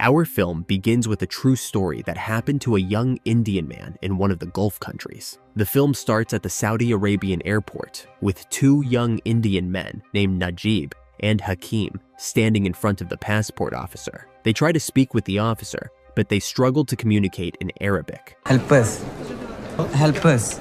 Our film begins with a true story that happened to a young Indian man in one of the Gulf countries. The film starts at the Saudi Arabian airport with two young Indian men named Najib and Hakim standing in front of the passport officer. They try to speak with the officer, but they struggle to communicate in Arabic. Help us. Help us.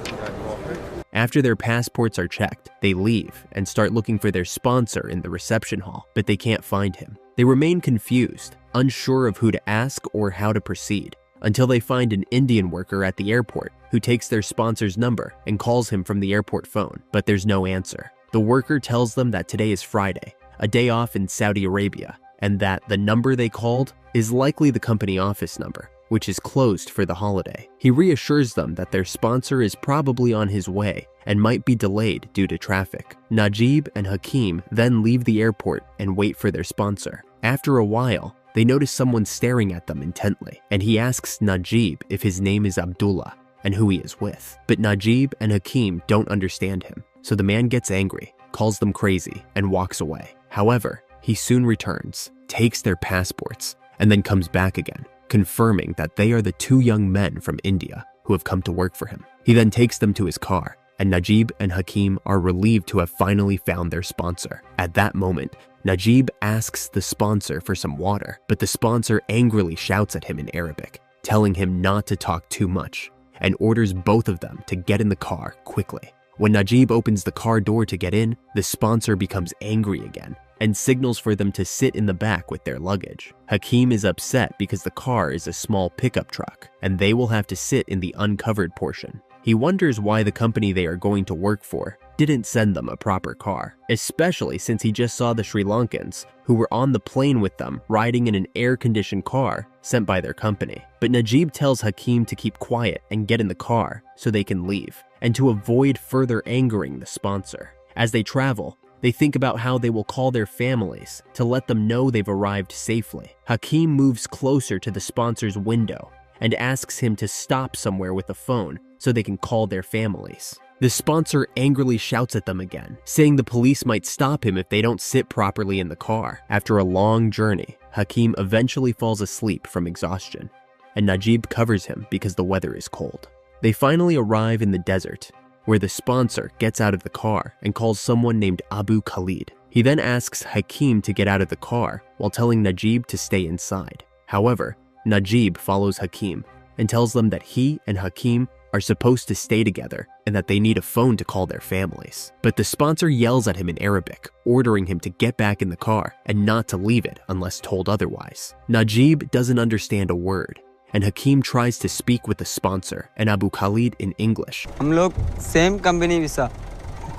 After their passports are checked, they leave and start looking for their sponsor in the reception hall, but they can't find him. They remain confused, unsure of who to ask or how to proceed, until they find an Indian worker at the airport who takes their sponsor's number and calls him from the airport phone, but there's no answer. The worker tells them that today is Friday, a day off in Saudi Arabia, and that the number they called is likely the company office number, which is closed for the holiday. He reassures them that their sponsor is probably on his way and might be delayed due to traffic. Najib and Hakim then leave the airport and wait for their sponsor. After a while, they notice someone staring at them intently, and he asks Najib if his name is Abdullah and who he is with. But Najib and Hakim don't understand him, so the man gets angry, calls them crazy, and walks away. However, he soon returns, takes their passports, and then comes back again, confirming that they are the two young men from India who have come to work for him. He then takes them to his car, and Najib and Hakim are relieved to have finally found their sponsor. At that moment, Najib asks the sponsor for some water, but the sponsor angrily shouts at him in Arabic, telling him not to talk too much, and orders both of them to get in the car quickly. When Najib opens the car door to get in, the sponsor becomes angry again and signals for them to sit in the back with their luggage. Hakim is upset because the car is a small pickup truck, and they will have to sit in the uncovered portion. He wonders why the company they are going to work for didn't send them a proper car, especially since he just saw the Sri Lankans who were on the plane with them riding in an air-conditioned car sent by their company. But Najib tells Hakim to keep quiet and get in the car so they can leave, and to avoid further angering the sponsor. As they travel, they think about how they will call their families to let them know they've arrived safely. Hakim moves closer to the sponsor's window and asks him to stop somewhere with the phone so they can call their families. The sponsor angrily shouts at them again, saying the police might stop him if they don't sit properly in the car. After a long journey, Hakim eventually falls asleep from exhaustion, and Najib covers him because the weather is cold. They finally arrive in the desert, where the sponsor gets out of the car and calls someone named Abu Khalid. He then asks Hakim to get out of the car while telling Najib to stay inside. However, Najib follows Hakim and tells them that he and Hakim are supposed to stay together and that they need a phone to call their families. But the sponsor yells at him in Arabic, ordering him to get back in the car and not to leave it unless told otherwise. Najib doesn't understand a word, and Hakim tries to speak with the sponsor and Abu Khalid in English. हम लोग same company visa.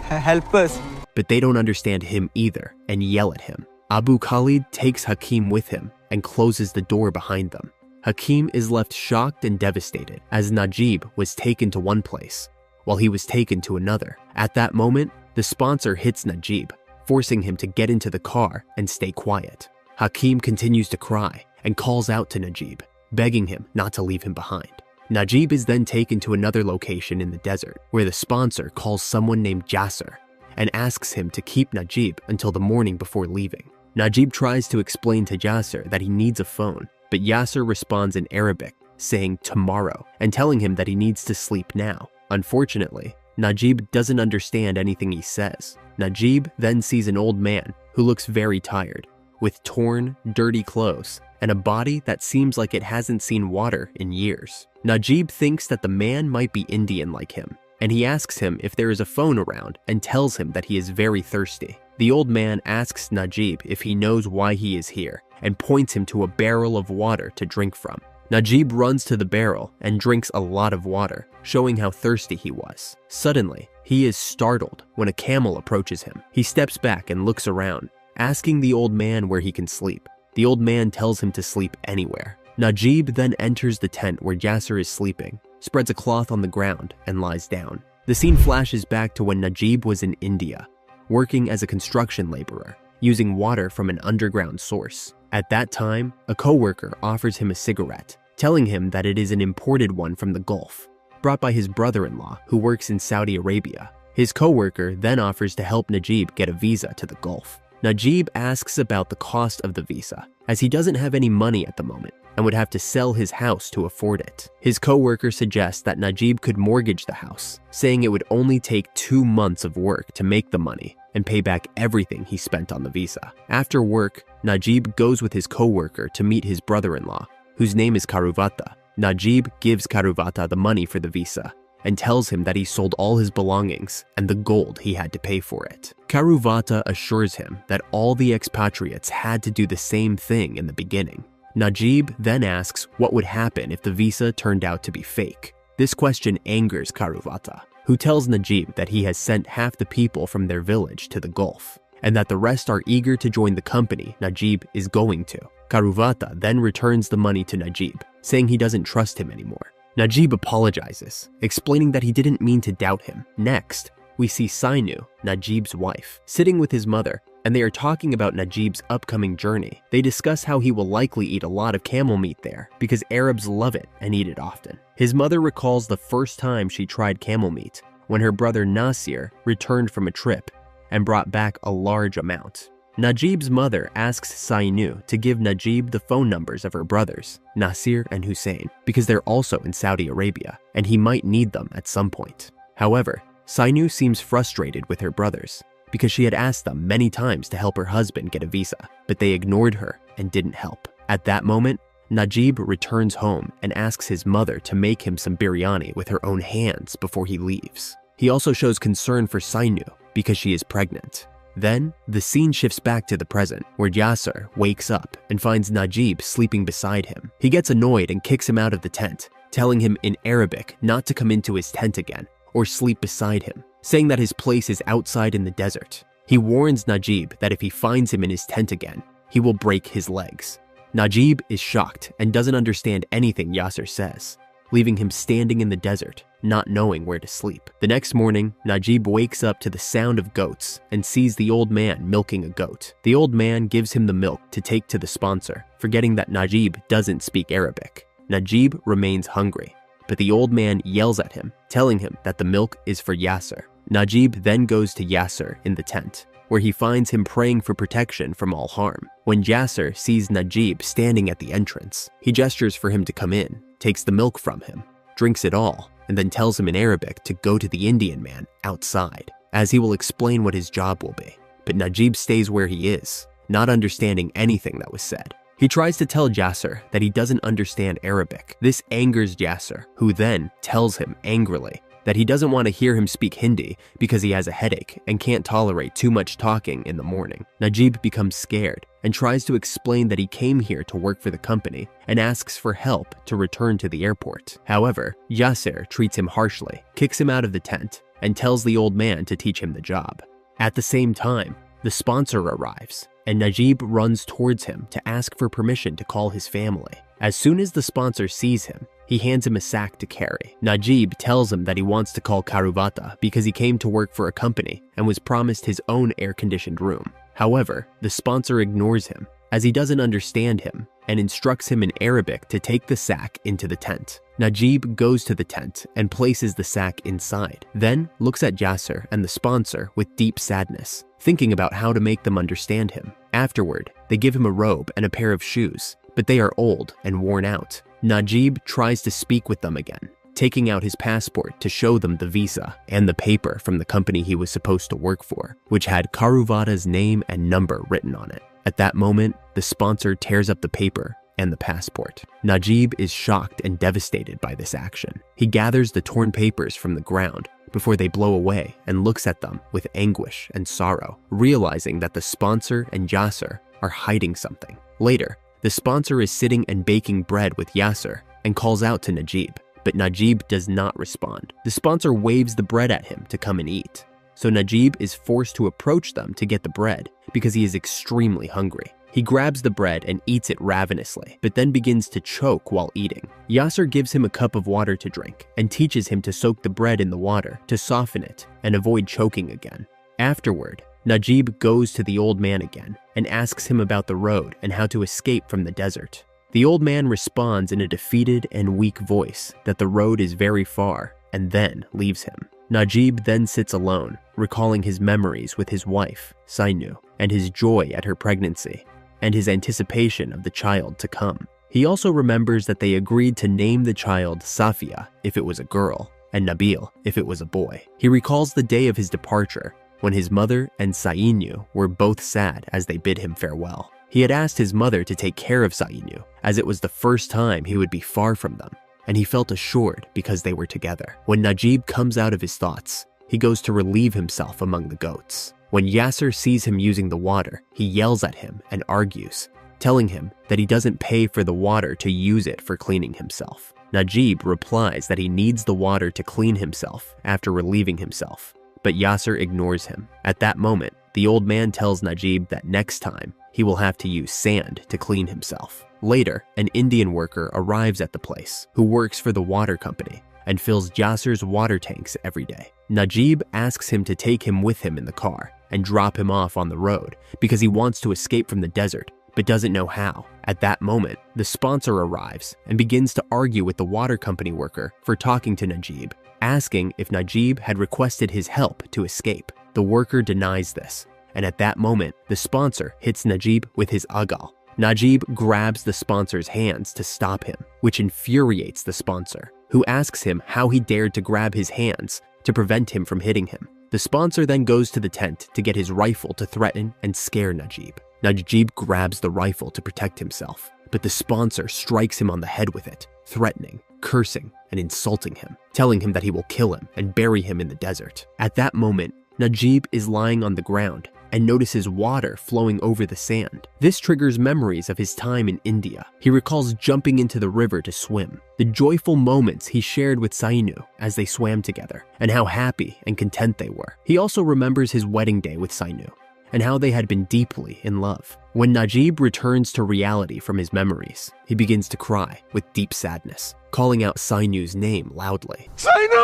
Help us. But they don't understand him either and yell at him. Abu Khalid takes Hakim with him and closes the door behind them. Hakim is left shocked and devastated as Najib was taken to one place while he was taken to another. At that moment, the sponsor hits Najib, forcing him to get into the car and stay quiet. Hakim continues to cry and calls out to Najib, begging him not to leave him behind. Najib is then taken to another location in the desert where the sponsor calls someone named Jasser and asks him to keep Najib until the morning before leaving. Najib tries to explain to Jasser that he needs a phone, but Yasser responds in Arabic, saying tomorrow, and telling him that he needs to sleep now. Unfortunately, Najib doesn't understand anything he says. Najib then sees an old man who looks very tired, with torn, dirty clothes and a body that seems like it hasn't seen water in years. Najib thinks that the man might be Indian like him, and he asks him if there is a phone around and tells him that he is very thirsty. The old man asks Najib if he knows why he is here and points him to a barrel of water to drink from. Najib runs to the barrel and drinks a lot of water, showing how thirsty he was. Suddenly, he is startled when a camel approaches him. He steps back and looks around, asking the old man where he can sleep. The old man tells him to sleep anywhere. Najib then enters the tent where Jasser is sleeping, spreads a cloth on the ground, and lies down. The scene flashes back to when Najib was in India, working as a construction laborer, using water from an underground source. At that time, a coworker offers him a cigarette, telling him that it is an imported one from the Gulf, brought by his brother-in-law who works in Saudi Arabia. His coworker then offers to help Najib get a visa to the Gulf. Najib asks about the cost of the visa, as he doesn't have any money at the moment and would have to sell his house to afford it. His co-worker suggests that Najib could mortgage the house, saying it would only take 2 months of work to make the money and pay back everything he spent on the visa. After work, Najib goes with his co-worker to meet his brother-in-law, whose name is Karuvata. Najib gives Karuvata the money for the visa and tells him that he sold all his belongings and the gold he had to pay for it. Karuvata assures him that all the expatriates had to do the same thing in the beginning. Najib then asks what would happen if the visa turned out to be fake. This question angers Karuvata, who tells Najib that he has sent half the people from their village to the Gulf, and that the rest are eager to join the company Najib is going to. Karuvata then returns the money to Najib, saying he doesn't trust him anymore. Najib apologizes, explaining that he didn't mean to doubt him. Next, we see Sainu, Najib's wife, sitting with his mother, and they are talking about Najib's upcoming journey. They discuss how he will likely eat a lot of camel meat there because Arabs love it and eat it often. His mother recalls the first time she tried camel meat when her brother Nasir returned from a trip and brought back a large amount. Najib's mother asks Sainu to give Najib the phone numbers of her brothers, Nasir and Hussein, because they're also in Saudi Arabia and he might need them at some point. However, Sainu seems frustrated with her brothers because she had asked them many times to help her husband get a visa, but they ignored her and didn't help. At that moment, Najib returns home and asks his mother to make him some biryani with her own hands before he leaves. He also shows concern for Sainu because she is pregnant. Then, the scene shifts back to the present, where Yasser wakes up and finds Najib sleeping beside him. He gets annoyed and kicks him out of the tent, telling him in Arabic not to come into his tent again or sleep beside him, saying that his place is outside in the desert. He warns Najib that if he finds him in his tent again, he will break his legs. Najib is shocked and doesn't understand anything Yasser says, leaving him standing in the desert, not knowing where to sleep. The next morning, Najib wakes up to the sound of goats and sees the old man milking a goat. The old man gives him the milk to take to the sponsor, forgetting that Najib doesn't speak Arabic. Najib remains hungry, but the old man yells at him, telling him that the milk is for Yasser. Najib then goes to Yasser in the tent, where he finds him praying for protection from all harm. When Yasser sees Najib standing at the entrance, he gestures for him to come in, takes the milk from him, drinks it all, and then tells him in Arabic to go to the Indian man outside, as he will explain what his job will be. But Najib stays where he is, not understanding anything that was said. He tries to tell Yasser that he doesn't understand Arabic. This angers Yasser, who then tells him angrily that he doesn't want to hear him speak Hindi because he has a headache and can't tolerate too much talking in the morning. Najib becomes scared and tries to explain that he came here to work for the company and asks for help to return to the airport. However, Yasser treats him harshly, kicks him out of the tent, and tells the old man to teach him the job. At the same time, the sponsor arrives, and Najib runs towards him to ask for permission to call his family. As soon as the sponsor sees him, he hands him a sack to carry. Najib tells him that he wants to call Karuvata because he came to work for a company and was promised his own air-conditioned room. However, the sponsor ignores him as he doesn't understand him and instructs him in Arabic to take the sack into the tent. Najib goes to the tent and places the sack inside, then looks at Yasser and the sponsor with deep sadness, thinking about how to make them understand him. Afterward, they give him a robe and a pair of shoes, but they are old and worn out. Najib tries to speak with them again, taking out his passport to show them the visa and the paper from the company he was supposed to work for, which had Karuvata's name and number written on it. At that moment, the sponsor tears up the paper and the passport. Najib is shocked and devastated by this action. He gathers the torn papers from the ground before they blow away and looks at them with anguish and sorrow, realizing that the sponsor and Yasser are hiding something. Later, the sponsor is sitting and baking bread with Yasser and calls out to Najib, but Najib does not respond. The sponsor waves the bread at him to come and eat, so Najib is forced to approach them to get the bread because he is extremely hungry. He grabs the bread and eats it ravenously, but then begins to choke while eating. Yasser gives him a cup of water to drink and teaches him to soak the bread in the water to soften it and avoid choking again. Afterward, Najib goes to the old man again and asks him about the road and how to escape from the desert. The old man responds in a defeated and weak voice that the road is very far and then leaves him. Najib then sits alone, recalling his memories with his wife, Sainu, and his joy at her pregnancy, and his anticipation of the child to come. He also remembers that they agreed to name the child Safia if it was a girl, and Nabil if it was a boy. He recalls the day of his departure, when his mother and Sainu were both sad as they bid him farewell. He had asked his mother to take care of Sainu, as it was the first time he would be far from them, and he felt assured because they were together. When Najib comes out of his thoughts, he goes to relieve himself among the goats. When Yasser sees him using the water, he yells at him and argues, telling him that he doesn't pay for the water to use it for cleaning himself. Najib replies that he needs the water to clean himself after relieving himself, but Yasser ignores him. At that moment, the old man tells Najib that next time, he will have to use sand to clean himself. Later, an Indian worker arrives at the place who works for the water company and fills Yasser's water tanks every day. Najib asks him to take him with him in the car and drop him off on the road because he wants to escape from the desert but doesn't know how. At that moment, the sponsor arrives and begins to argue with the water company worker for talking to Najib, asking if Najib had requested his help to escape. The worker denies this, and at that moment, the sponsor hits Najib with his agal. Najib grabs the sponsor's hands to stop him, which infuriates the sponsor, who asks him how he dared to grab his hands to prevent him from hitting him. The sponsor then goes to the tent to get his rifle to threaten and scare Najib. Najib grabs the rifle to protect himself, but the sponsor strikes him on the head with it, threatening, cursing, and insulting him, telling him that he will kill him and bury him in the desert. At that moment, Najib is lying on the ground and notices water flowing over the sand. This triggers memories of his time in India. He recalls jumping into the river to swim, the joyful moments he shared with Sainu as they swam together, and how happy and content they were. He also remembers his wedding day with Sainu and how they had been deeply in love. When Najib returns to reality from his memories, he begins to cry with deep sadness, calling out Sainu's name loudly. Sainu!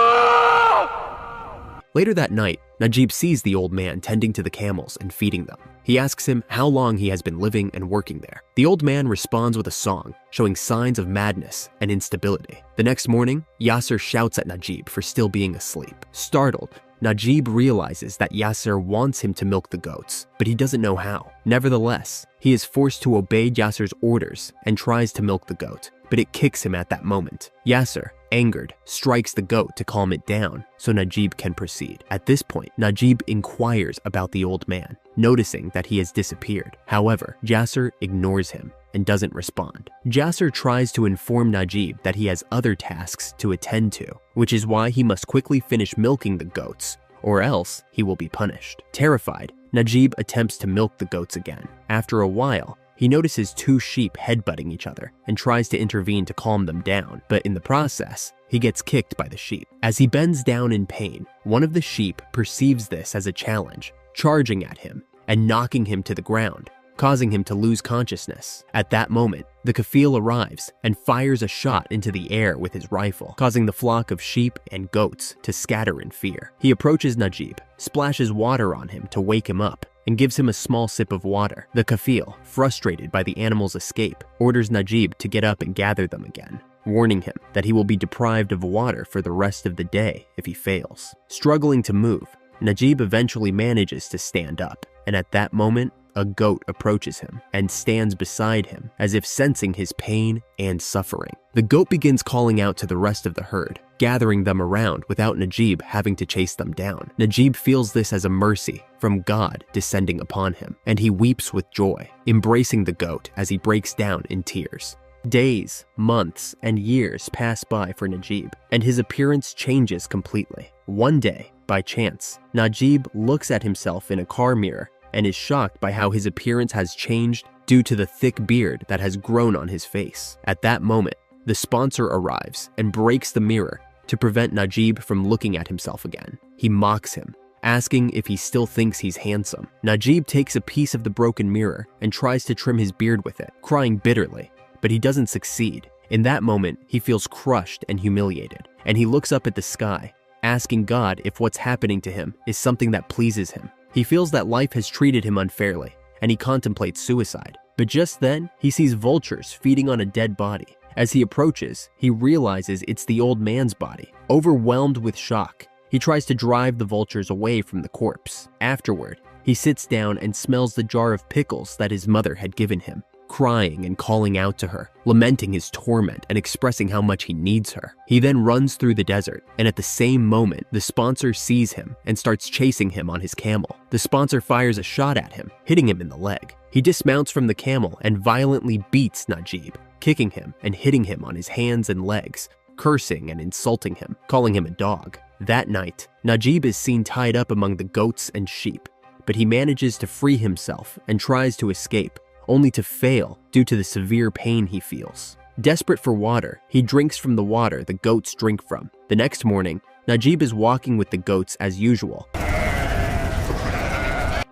Later that night, Najib sees the old man tending to the camels and feeding them. He asks him how long he has been living and working there. The old man responds with a song, showing signs of madness and instability. The next morning, Yasser shouts at Najib for still being asleep. Startled, Najib realizes that Yasser wants him to milk the goats, but he doesn't know how. Nevertheless, he is forced to obey Yasser's orders and tries to milk the goat, but it kicks him at that moment. Yasser, angered, strikes the goat to calm it down so Najib can proceed. At this point, Najib inquires about the old man, noticing that he has disappeared. However, Yasser ignores him and doesn't respond. Yasser tries to inform Najib that he has other tasks to attend to, which is why he must quickly finish milking the goats, or else he will be punished. Terrified, Najib attempts to milk the goats again. After a while, he notices two sheep headbutting each other and tries to intervene to calm them down, but in the process, he gets kicked by the sheep. As he bends down in pain, one of the sheep perceives this as a challenge, charging at him and knocking him to the ground, causing him to lose consciousness. At that moment, the kafil arrives and fires a shot into the air with his rifle, causing the flock of sheep and goats to scatter in fear. He approaches Najib, splashes water on him to wake him up, and gives him a small sip of water. The kafil, frustrated by the animal's escape, orders Najib to get up and gather them again, warning him that he will be deprived of water for the rest of the day if he fails. Struggling to move, Najib eventually manages to stand up, and at that moment, a goat approaches him and stands beside him as if sensing his pain and suffering. The goat begins calling out to the rest of the herd, gathering them around without Najib having to chase them down. Najib feels this as a mercy from God descending upon him, and he weeps with joy, embracing the goat as he breaks down in tears. Days, months, and years pass by for Najib, and his appearance changes completely. One day, by chance, Najib looks at himself in a car mirror and is shocked by how his appearance has changed due to the thick beard that has grown on his face. At that moment, the sponsor arrives and breaks the mirror to prevent Najib from looking at himself again. He mocks him, asking if he still thinks he's handsome. Najib takes a piece of the broken mirror and tries to trim his beard with it, crying bitterly, but he doesn't succeed. In that moment, he feels crushed and humiliated, and he looks up at the sky, asking God if what's happening to him is something that pleases him. He feels that life has treated him unfairly, and he contemplates suicide. But just then, he sees vultures feeding on a dead body. As he approaches, he realizes it's the old man's body. Overwhelmed with shock, He tries to drive the vultures away from the corpse. Afterward, he sits down and smells the jar of pickles that his mother had given him, crying and calling out to her, lamenting his torment and expressing how much he needs her. He then runs through the desert, and at the same moment, the sponsor sees him and starts chasing him on his camel. The sponsor fires a shot at him, hitting him in the leg. He dismounts from the camel and violently beats Najib, kicking him and hitting him on his hands and legs, cursing and insulting him, calling him a dog. That night, Najib is seen tied up among the goats and sheep, but he manages to free himself and tries to escape, only to fail due to the severe pain he feels. Desperate for water, he drinks from the water the goats drink from. The next morning, Najib is walking with the goats as usual,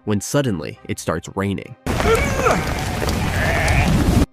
when suddenly it starts raining.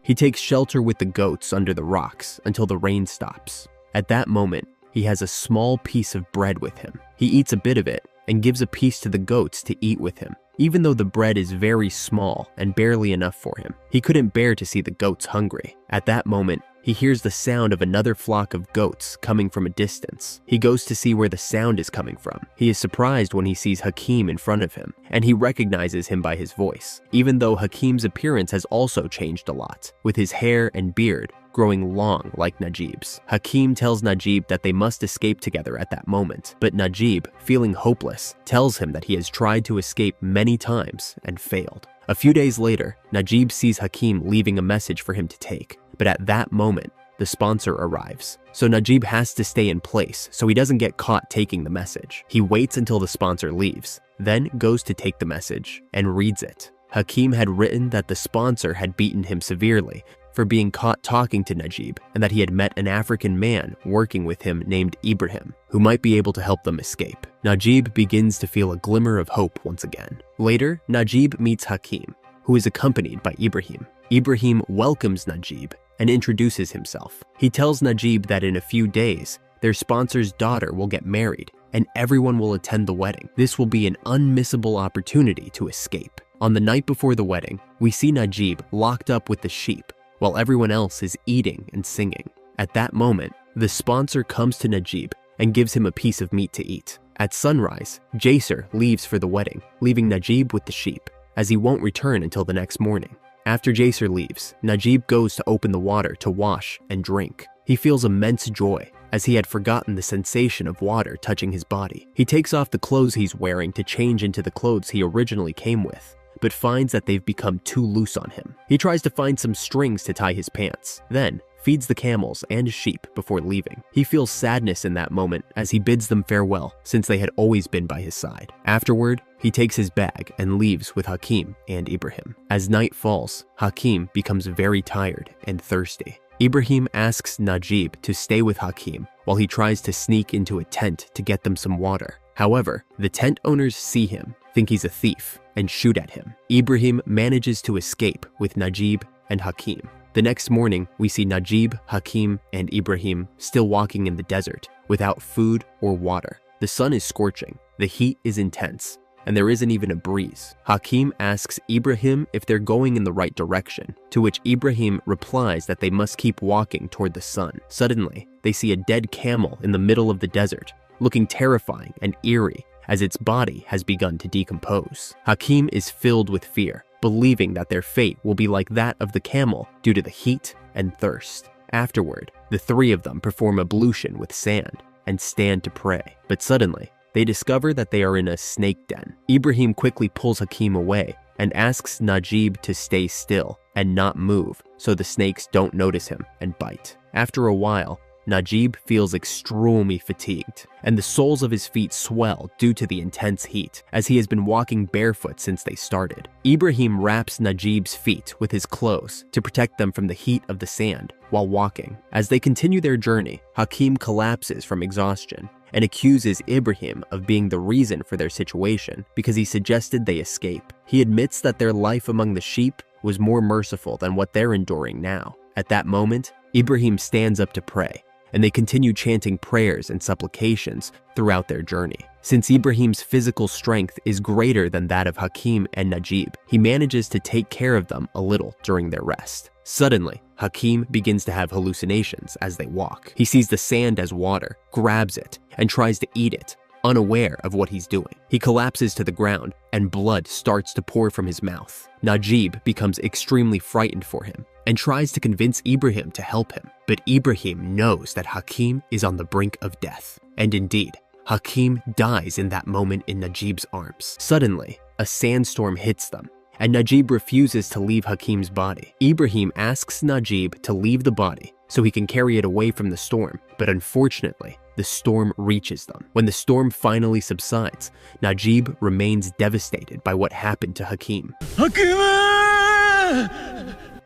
He takes shelter with the goats under the rocks until the rain stops. At that moment, he has a small piece of bread with him. He eats a bit of it and gives a piece to the goats to eat with him. Even though the bread is very small and barely enough for him, he couldn't bear to see the goats hungry. At that moment, he hears the sound of another flock of goats coming from a distance. He goes to see where the sound is coming from. He is surprised when he sees Hakim in front of him, and he recognizes him by his voice, even though Hakim's appearance has also changed a lot, with his hair and beard growing long like Najib's. Hakim tells Najib that they must escape together at that moment, but Najib, feeling hopeless, tells him that he has tried to escape many times and failed. A few days later, Najib sees Hakim leaving a message for him to take, but at that moment, the sponsor arrives. So Najib has to stay in place so he doesn't get caught taking the message. He waits until the sponsor leaves, then goes to take the message and reads it. Hakim had written that the sponsor had beaten him severely for being caught talking to Najib, and that he had met an African man working with him named Ibrahim, who might be able to help them escape. Najib begins to feel a glimmer of hope once again. Later, Najib meets Hakim, who is accompanied by Ibrahim. Ibrahim welcomes Najib and introduces himself. He tells Najib that in a few days, their sponsor's daughter will get married, and everyone will attend the wedding. This will be an unmissable opportunity to escape. On the night before the wedding, we see Najib locked up with the sheep, while everyone else is eating and singing. At that moment, the sponsor comes to Najib and gives him a piece of meat to eat. At sunrise, Jaser leaves for the wedding, leaving Najib with the sheep, as he won't return until the next morning. After Jaser leaves, Najib goes to open the water to wash and drink. He feels immense joy, as he had forgotten the sensation of water touching his body. He takes off the clothes he's wearing to change into the clothes he originally came with, but finds that they've become too loose on him. He tries to find some strings to tie his pants, then feeds the camels and sheep before leaving. He feels sadness in that moment as he bids them farewell, since they had always been by his side. Afterward, he takes his bag and leaves with Hakim and Ibrahim. As night falls, Hakim becomes very tired and thirsty. Ibrahim asks Najib to stay with Hakim while he tries to sneak into a tent to get them some water. However, the tent owners see him, think he's a thief, and shoot at him. Ibrahim manages to escape with Najib and Hakim. The next morning, we see Najib, Hakim, and Ibrahim still walking in the desert without food or water. The sun is scorching, the heat is intense, and there isn't even a breeze. Hakim asks Ibrahim if they're going in the right direction, to which Ibrahim replies that they must keep walking toward the sun. Suddenly, they see a dead camel in the middle of the desert, looking terrifying and eerie as its body has begun to decompose. Hakim is filled with fear, believing that their fate will be like that of the camel due to the heat and thirst. Afterward, the three of them perform ablution with sand and stand to pray, but suddenly, they discover that they are in a snake den. Ibrahim quickly pulls Hakim away and asks Najib to stay still and not move so the snakes don't notice him and bite. After a while, Najib feels extremely fatigued, and the soles of his feet swell due to the intense heat, as he has been walking barefoot since they started. Ibrahim wraps Najib's feet with his clothes to protect them from the heat of the sand while walking. As they continue their journey, Hakim collapses from exhaustion and accuses Ibrahim of being the reason for their situation because he suggested they escape. He admits that their life among the sheep was more merciful than what they're enduring now. At that moment, Ibrahim stands up to pray, and they continue chanting prayers and supplications throughout their journey. Since Ibrahim's physical strength is greater than that of Hakim and Najib, he manages to take care of them a little during their rest. Suddenly, Hakim begins to have hallucinations as they walk. He sees the sand as water, grabs it, and tries to eat it, unaware of what he's doing. He collapses to the ground and blood starts to pour from his mouth. Najib becomes extremely frightened for him and tries to convince Ibrahim to help him. But Ibrahim knows that Hakim is on the brink of death. And indeed, Hakim dies in that moment in Najib's arms. Suddenly, a sandstorm hits them, and Najib refuses to leave Hakim's body. Ibrahim asks Najib to leave the body so he can carry it away from the storm, but unfortunately, the storm reaches them. When the storm finally subsides, Najib remains devastated by what happened to Hakim.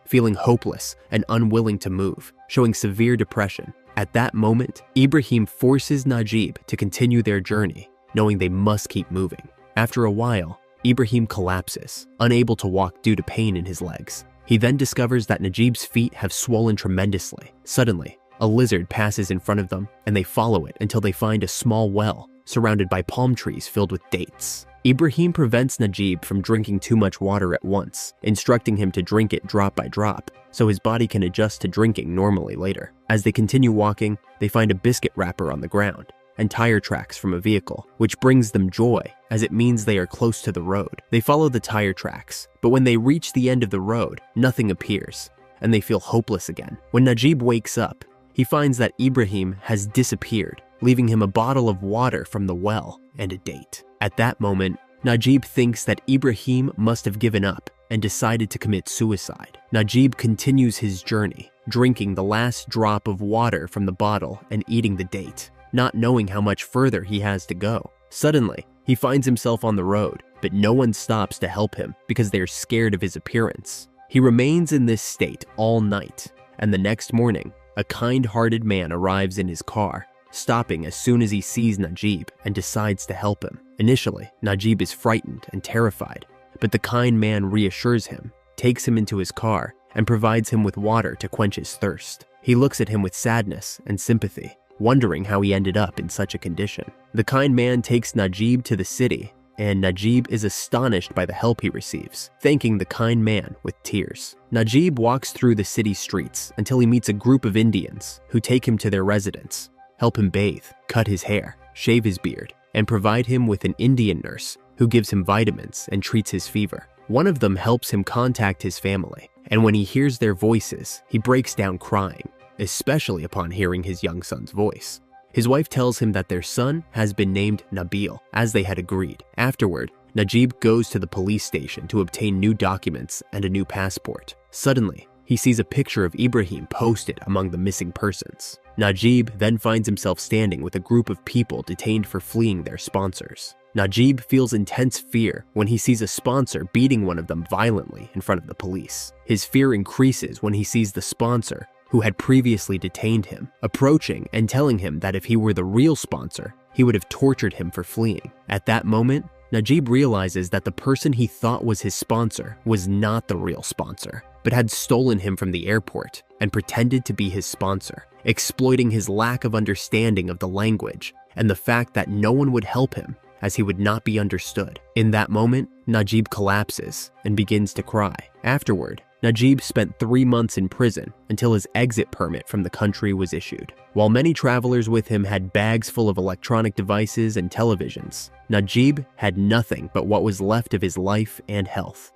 Feeling hopeless and unwilling to move, showing severe depression. At that moment, Ibrahim forces Najib to continue their journey, knowing they must keep moving. After a while, Ibrahim collapses, unable to walk due to pain in his legs. He then discovers that Najib's feet have swollen tremendously. Suddenly, a lizard passes in front of them, and they follow it until they find a small well surrounded by palm trees filled with dates. Ibrahim prevents Najib from drinking too much water at once, instructing him to drink it drop by drop, so his body can adjust to drinking normally later. As they continue walking, they find a biscuit wrapper on the ground and tire tracks from a vehicle, which brings them joy as it means they are close to the road. They follow the tire tracks, but when they reach the end of the road, nothing appears, and they feel hopeless again. When Najib wakes up, he finds that Ibrahim has disappeared, leaving him a bottle of water from the well and a date. At that moment, Najib thinks that Ibrahim must have given up and decided to commit suicide. Najib continues his journey, drinking the last drop of water from the bottle and eating the date, not knowing how much further he has to go. Suddenly, he finds himself on the road, but no one stops to help him because they are scared of his appearance. He remains in this state all night, and the next morning, a kind-hearted man arrives in his car, stopping as soon as he sees Najib and decides to help him. Initially, Najib is frightened and terrified, but the kind man reassures him, takes him into his car, and provides him with water to quench his thirst. He looks at him with sadness and sympathy, wondering how he ended up in such a condition. The kind man takes Najib to the city, and Najib is astonished by the help he receives, thanking the kind man with tears. Najib walks through the city streets until he meets a group of Indians who take him to their residence, help him bathe, cut his hair, shave his beard, and provide him with an Indian nurse who gives him vitamins and treats his fever. One of them helps him contact his family, and when he hears their voices, he breaks down crying, especially upon hearing his young son's voice. His wife tells him that their son has been named Nabil, as they had agreed. Afterward, Najib goes to the police station to obtain new documents and a new passport. Suddenly, he sees a picture of Ibrahim posted among the missing persons. Najib then finds himself standing with a group of people detained for fleeing their sponsors. Najib feels intense fear when he sees a sponsor beating one of them violently in front of the police. His fear increases when he sees the sponsor, who had previously detained him, approaching and telling him that if he were the real sponsor, he would have tortured him for fleeing. At that moment, Najib realizes that the person he thought was his sponsor was not the real sponsor, but had stolen him from the airport and pretended to be his sponsor, exploiting his lack of understanding of the language and the fact that no one would help him as he would not be understood. In that moment, Najib collapses and begins to cry. Afterward, Najib spent 3 months in prison until his exit permit from the country was issued. While many travelers with him had bags full of electronic devices and televisions, Najib had nothing but what was left of his life and health.